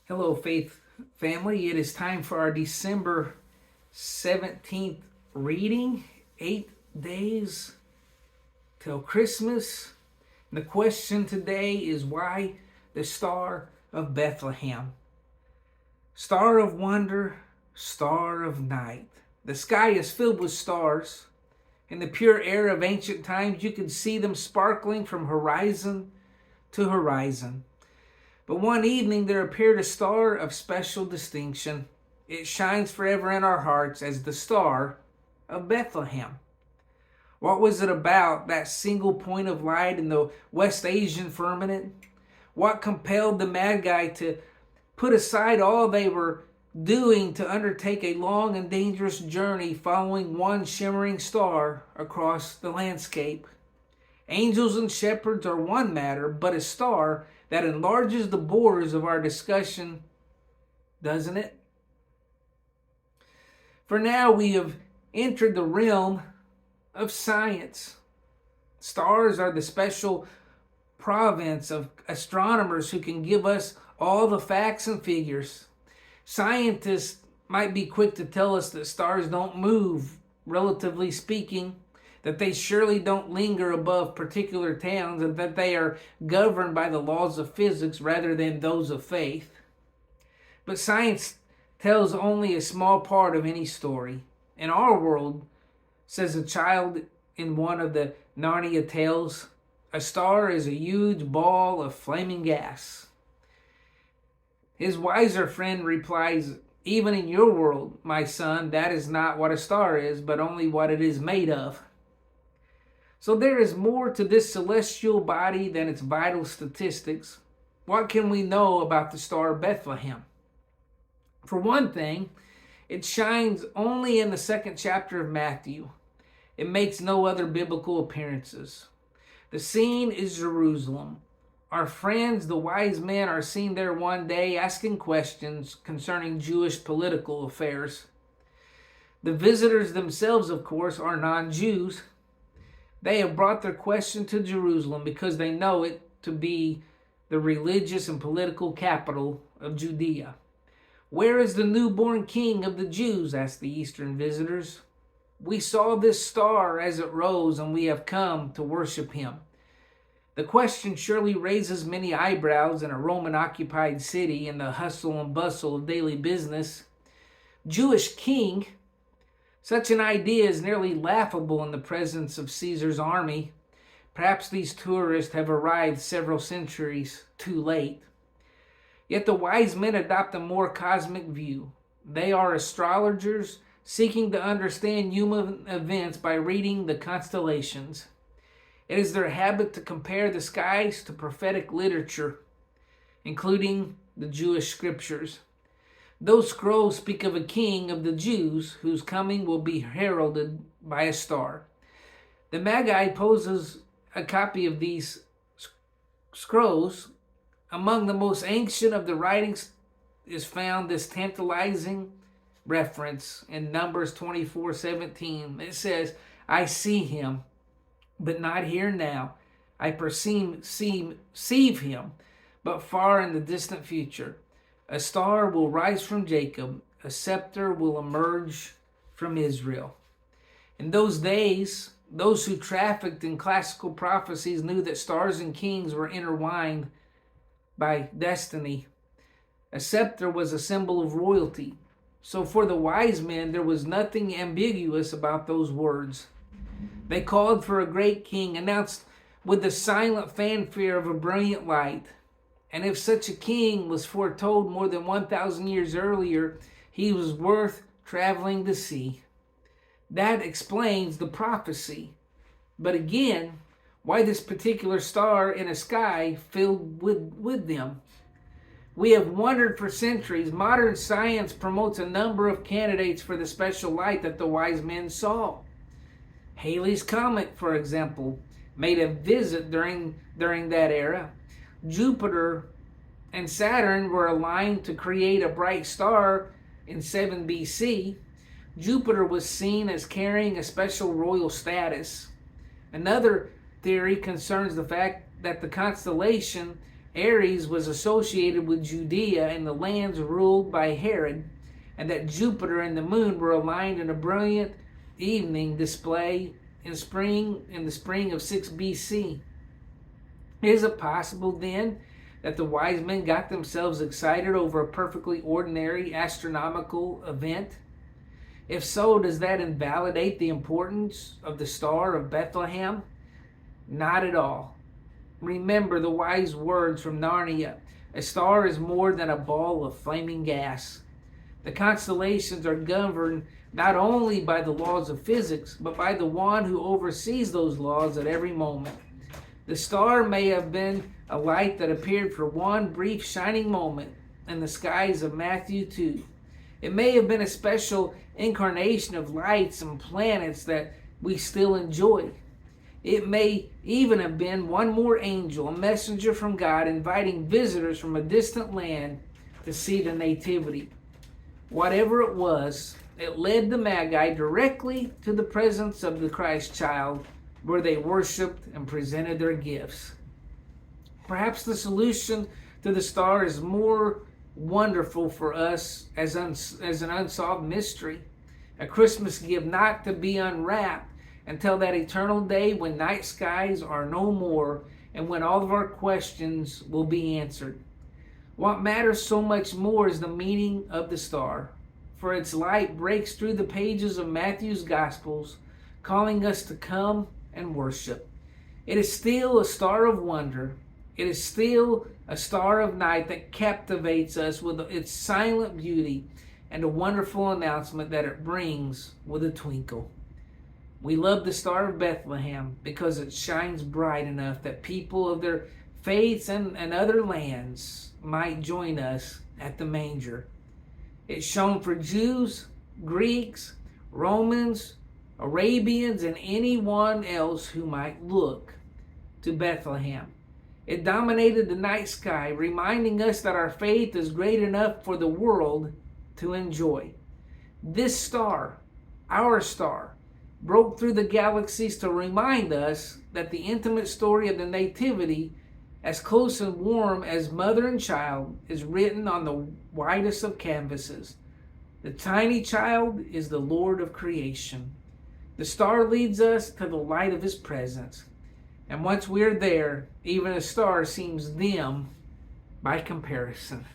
Hello, Faith family. It is time for our December 17th reading. 8 days till Christmas. And the question today is why the Star of Bethlehem? Star of wonder, star of night. The sky is filled with stars. In the pure air of ancient times, you could see them sparkling from horizon to horizon. But one evening there appeared a star of special distinction. It shines forever in our hearts as the Star of Bethlehem. What was it about, that single point of light in the West Asian firmament? What compelled the Magi to put aside all they were doing to undertake a long and dangerous journey following one shimmering star across the landscape? Angels and shepherds are one matter, but a star that enlarges the borders of our discussion, doesn't it? For now, we have entered the realm of science. Stars are the special province of astronomers who can give us all the facts and figures. Scientists might be quick to tell us that stars don't move, relatively speaking, that they surely don't linger above particular towns, and that they are governed by the laws of physics rather than those of faith. But science tells only a small part of any story. In our world, says a child in one of the Narnia tales, a star is a huge ball of flaming gas. His wiser friend replies, even in your world, my son, that is not what a star is, but only what it is made of. So there is more to this celestial body than its vital statistics. What can we know about the Star of Bethlehem? For one thing, it shines only in the second chapter of Matthew. It makes no other biblical appearances. The scene is Jerusalem. Our friends, the wise men, are seen there one day asking questions concerning Jewish political affairs. The visitors themselves, of course, are non-Jews. They have brought their question to Jerusalem because they know it to be the religious and political capital of Judea. Where is the newborn king of the Jews? Asked the eastern visitors. We saw this star as it rose, and we have come to worship him. The question surely raises many eyebrows in a Roman-occupied city in the hustle and bustle of daily business. Jewish king? Such an idea is nearly laughable in the presence of Caesar's army. Perhaps these tourists have arrived several centuries too late. Yet the wise men adopt a more cosmic view. They are astrologers seeking to understand human events by reading the constellations. It is their habit to compare the skies to prophetic literature, including the Jewish scriptures. Those scrolls speak of a king of the Jews whose coming will be heralded by a star. The Magi poses a copy of these scrolls. Among the most ancient of the writings is found this tantalizing reference in Numbers 24:17. It says, I see him, but not here now. I perceive him, but far in the distant future. A star will rise from Jacob, a scepter will emerge from Israel. In those days, those who trafficked in classical prophecies knew that stars and kings were intertwined by destiny. A scepter was a symbol of royalty. So for the wise men, there was nothing ambiguous about those words. They called for a great king, announced with the silent fanfare of a brilliant light. And if such a king was foretold more than 1,000 years earlier, he was worth traveling to see. That explains the prophecy. But again, why this particular star in a sky filled with them? We have wondered for centuries. Modern science promotes a number of candidates for the special light that the wise men saw. Halley's Comet, for example, made a visit during that era. Jupiter and Saturn were aligned to create a bright star in 7 BC. Jupiter was seen as carrying a special royal status. Another theory concerns the fact that the constellation Aries was associated with Judea and the lands ruled by Herod, and that Jupiter and the moon were aligned in a brilliant evening display in the spring of 6 BC. Is it possible then that the wise men got themselves excited over a perfectly ordinary astronomical event? If so, does that invalidate the importance of the Star of Bethlehem? Not at all. Remember the wise words from Narnia. A star is more than a ball of flaming gas. The constellations are governed not only by the laws of physics, but by the one who oversees those laws at every moment. The star may have been a light that appeared for one brief shining moment in the skies of Matthew 2. It may have been a special incarnation of lights and planets that we still enjoy. It may even have been one more angel, a messenger from God, inviting visitors from a distant land to see the Nativity. Whatever it was, it led the Magi directly to the presence of the Christ child, where they worshiped and presented their gifts. Perhaps the solution to the star is more wonderful for us as an unsolved mystery, a Christmas gift not to be unwrapped until that eternal day when night skies are no more and when all of our questions will be answered. What matters so much more is the meaning of the star, for its light breaks through the pages of Matthew's Gospels, calling us to come and worship. It is still a star of wonder. It is still a star of night that captivates us with its silent beauty and a wonderful announcement that it brings with a twinkle. We love the Star of Bethlehem because it shines bright enough that people of their faiths and other lands might join us at the manger. It shone for Jews, Greeks, Romans, Arabians, and anyone else who might look to Bethlehem. It dominated the night sky, reminding us that our faith is great enough for the world to enjoy. This star, our star, broke through the galaxies to remind us that the intimate story of the Nativity, as close and warm as mother and child, is written on the whitest of canvases. The tiny child is the Lord of creation. The star leads us to the light of his presence. And once we're there, even a star seems dim by comparison.